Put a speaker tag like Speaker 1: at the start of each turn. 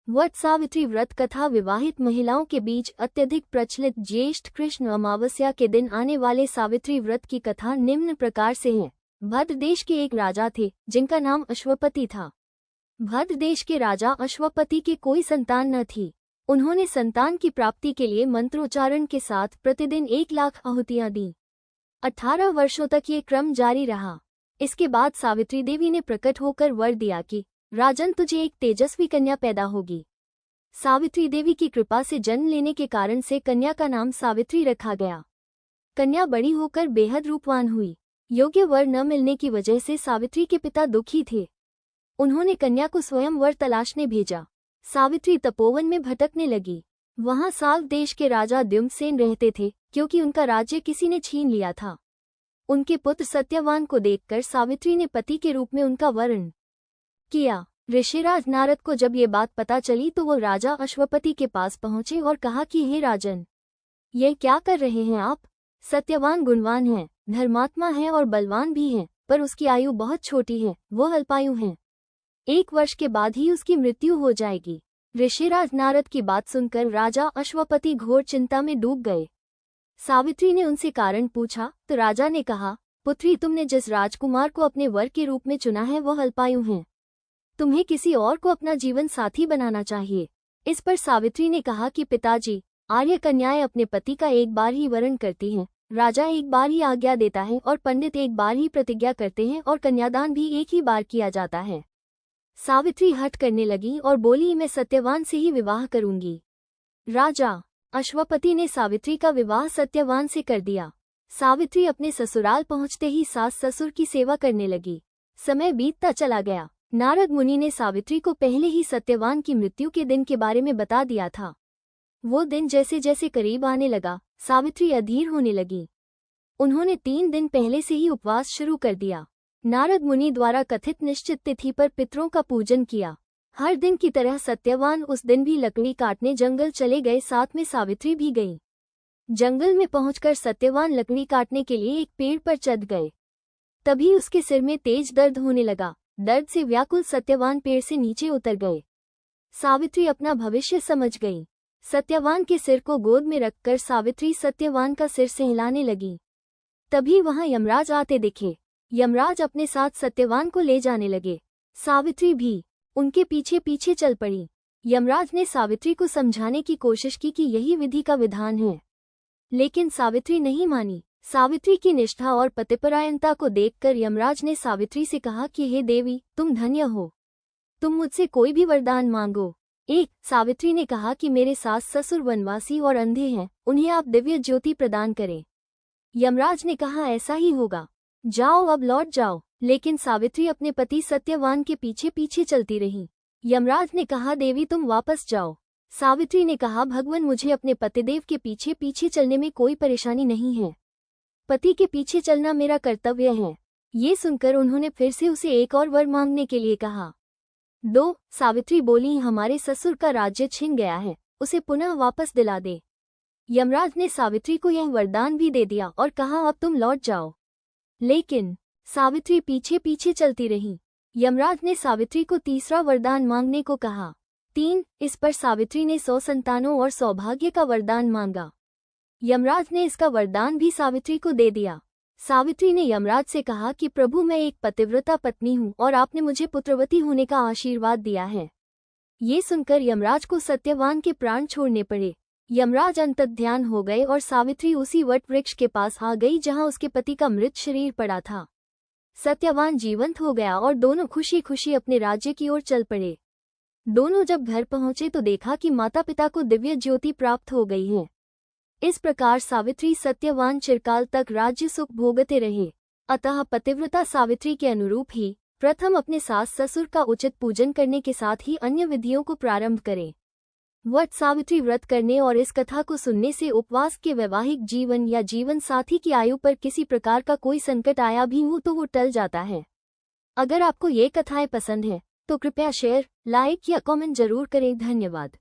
Speaker 1: वट सावित्री व्रत कथा विवाहित महिलाओं के बीच अत्यधिक प्रचलित ज्येष्ठ कृष्ण अमावस्या के दिन आने वाले सावित्री व्रत की कथा निम्न प्रकार से है। भद्र देश के एक राजा थे जिनका नाम अश्वपति था। भद्र देश के राजा अश्वपति के कोई संतान न थी। उन्होंने संतान की प्राप्ति के लिए मंत्रोच्चारण के साथ प्रतिदिन 1,00,000 आहुतियां दी। 18 वर्षों तक ये क्रम जारी रहा। इसके बाद सावित्री देवी ने प्रकट होकर वर दिया कि राजन, तुझे एक तेजस्वी कन्या पैदा होगी। सावित्री देवी की कृपा से जन्म लेने के कारण से कन्या का नाम सावित्री रखा गया। कन्या बड़ी होकर बेहद रूपवान हुई। योग्य वर न मिलने की वजह से सावित्री के पिता दुखी थे। उन्होंने कन्या को स्वयं वर तलाशने भेजा। सावित्री तपोवन में भटकने लगी। वहां साल्व देश के राजा द्युम्नसेन रहते थे, क्योंकि उनका राज्य किसी ने छीन लिया था। उनके पुत्र सत्यवान को देखकर सावित्री ने पति के रूप में उनका वर्ण किया। ऋषिराज नारद को जब ये बात पता चली तो वो राजा अश्वपति के पास पहुंचे और कहा कि हे राजन, ये क्या कर रहे हैं आप? सत्यवान गुणवान है, धर्मात्मा है और बलवान भी है, पर उसकी आयु बहुत छोटी है, वो अल्पायु है। 1 वर्ष के बाद ही उसकी मृत्यु हो जाएगी। ऋषिराज नारद की बात सुनकर राजा अश्वपति घोर चिंता में डूब गए। सावित्री ने उनसे कारण पूछा तो राजा ने कहा, पुत्री, तुमने जिस राजकुमार को अपने वर के रूप में चुना है वह अल्पायु हैं। तुम्हें किसी और को अपना जीवन साथी बनाना चाहिए। इस पर सावित्री ने कहा कि पिताजी, आर्य कन्याएं अपने पति का एक बार ही वरण करती हैं, राजा एक बार ही आज्ञा देता है और पंडित एक बार ही प्रतिज्ञा करते हैं और कन्यादान भी एक ही बार किया जाता है। सावित्री हठ करने लगी और बोली, मैं सत्यवान से ही विवाह करूंगी। राजा अश्वपति ने सावित्री का विवाह सत्यवान से कर दिया। सावित्री अपने ससुराल पहुंचते ही सास ससुर की सेवा करने लगी। समय बीतता चला गया। नारद मुनि ने सावित्री को पहले ही सत्यवान की मृत्यु के दिन के बारे में बता दिया था। वो दिन जैसे जैसे करीब आने लगा, सावित्री अधीर होने लगी। उन्होंने 3 दिन पहले से ही उपवास शुरू कर दिया। नारद मुनि द्वारा कथित निश्चित तिथि पर पितरों का पूजन किया। हर दिन की तरह सत्यवान उस दिन भी लकड़ी काटने जंगल चले गए, साथ में सावित्री भी गई। जंगल में पहुंचकर सत्यवान लकड़ी काटने के लिए एक पेड़ पर चढ़ गए। तभी उसके सिर में तेज दर्द होने लगा। दर्द से व्याकुल सत्यवान पेड़ से नीचे उतर गए। सावित्री अपना भविष्य समझ गई। सत्यवान के सिर को गोद में रखकर सावित्री सत्यवान का सिर से हिलाने लगी। तभी वहां यमराज आते दिखे। यमराज अपने साथ सत्यवान को ले जाने लगे। सावित्री भी उनके पीछे पीछे चल पड़ी। यमराज ने सावित्री को समझाने की कोशिश की कि यही विधि का विधान है, लेकिन सावित्री नहीं मानी। सावित्री की निष्ठा और पतिपरायणता को देखकर यमराज ने सावित्री से कहा कि हे देवी, तुम धन्य हो, तुम मुझसे कोई भी वरदान मांगो। सावित्री ने कहा कि मेरे सास ससुर वनवासी और अंधे हैं, उन्हें आप दिव्य ज्योति प्रदान करें। यमराज ने कहा, ऐसा ही होगा, जाओ अब लौट जाओ। लेकिन सावित्री अपने पति सत्यवान के पीछे पीछे चलती रही। यमराज ने कहा, देवी तुम वापस जाओ। सावित्री ने कहा, भगवान, मुझे अपने पतिदेव के पीछे पीछे चलने में कोई परेशानी नहीं है, पति के पीछे चलना मेरा कर्तव्य है। ये सुनकर उन्होंने फिर से उसे एक और वर मांगने के लिए कहा। 2 सावित्री बोली, हमारे ससुर का राज्य छिन गया है, उसे पुनः वापस दिला दे। यमराज ने सावित्री को यह वरदान भी दे दिया और कहा, अब तुम लौट जाओ। लेकिन सावित्री पीछे पीछे चलती रही। यमराज ने सावित्री को तीसरा वरदान मांगने को कहा। 3 इस पर सावित्री ने 100 संतानों और सौभाग्य का वरदान मांगा। यमराज ने इसका वरदान भी सावित्री को दे दिया। सावित्री ने यमराज से कहा कि प्रभु, मैं एक पतिव्रता पत्नी हूँ और आपने मुझे पुत्रवती होने का आशीर्वाद दिया है। ये सुनकर यमराज को सत्यवान के प्राण छोड़ने पड़े। यमराज अंतर्ध्यान हो गए और सावित्री उसी वट वृक्ष के पास आ गई जहाँ उसके पति का मृत शरीर पड़ा था। सत्यवान जीवंत हो गया और दोनों खुशी खुशी अपने राज्य की ओर चल पड़े। दोनों जब घर पहुंचे तो देखा कि माता पिता को दिव्य ज्योति प्राप्त हो गई है। इस प्रकार सावित्री सत्यवान चिरकाल तक राज्य सुख भोगते रहे। अतः पतिव्रता सावित्री के अनुरूप ही प्रथम अपने सास ससुर का उचित पूजन करने के साथ ही अन्य विधियों को प्रारंभ करें। वट सावित्री व्रत करने और इस कथा को सुनने से उपवास के वैवाहिक जीवन या जीवन साथी की आयु पर किसी प्रकार का कोई संकट आया भी हो तो वो टल जाता है। अगर आपको ये कथाएं पसंद है तो कृपया शेयर, लाइक या कमेंट जरूर करें। धन्यवाद।